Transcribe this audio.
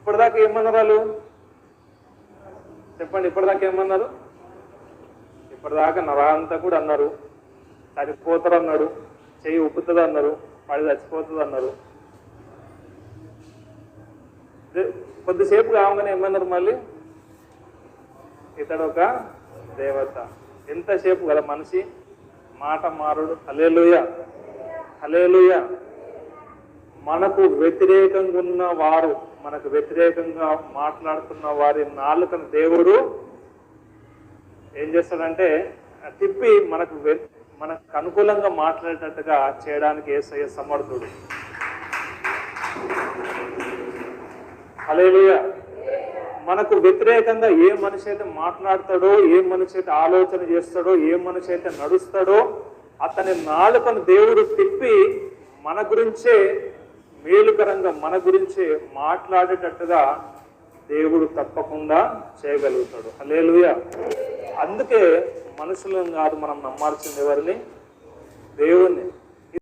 ఇప్పటిదాకా ఏమన్నారు వాళ్ళు? చెప్పండి, ఇప్పటిదాకా ఏమన్నారు? ఇప్పటిదాకా నరాంతా కూడా అన్నారు, చనిపోతారు అన్నాడు, చెయ్యి ఉప్పుతుంది అన్నారు, పడి చచ్చిపోతుంది అన్నారు. కొద్దిసేపు కావగానే ఏమన్నారు మళ్ళీ? ఇతడు ఒక దేవత. ఎంతసేపు కదా మనిషి మాట మారుడు. హల్లెలూయా, హల్లెలూయా. మనకు వ్యతిరేకంగా ఉన్న వారు, మనకు వ్యతిరేకంగా మాట్లాడుతున్న వారి నాలుకను దేవుడు ఏం చేస్తాడంటే తిప్పి మనకు అనుకూలంగా మాట్లాడేటట్టుగా చేయడానికి యేసయ్య సమర్థుడు. హల్లెలూయా. మనకు వ్యతిరేకంగా ఏ మనిషి అయితే మాట్లాడతాడో, ఏ మనిషి అయితే ఆలోచన చేస్తాడో, ఏ మనిషి అయితే నడుస్తాడో అతని నాలుకను దేవుడు తిప్పి మన గురించే మేలుకరంగా, మన గురించే మాట్లాడేటట్టుగా దేవుడు తప్పకుండా చేయగలుగుతాడు. హల్లెలూయా. అందుకే మనుషులను కాదు మనం నమ్మాల్సింది ఎవరిని? దేవుణ్ణి.